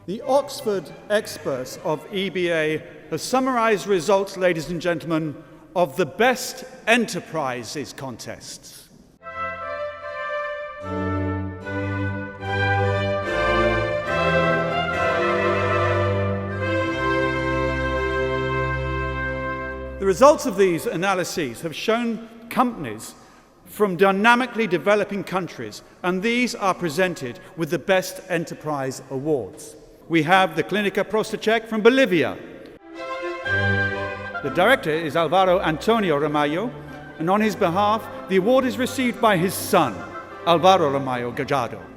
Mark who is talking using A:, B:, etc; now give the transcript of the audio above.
A: The Oxford experts of EBA have summarized results, ladies and gentlemen, of the Best Enterprises contests. The results of these analyses have shown companies from dynamically developing countries, and these are presented with the Best Enterprise Awards. We have the Clinica Prostacheck from Bolivia. The director is Alvaro Antonio Ramallo, and on his behalf, the award is received by his son, Álvaro Ramallo Guillén.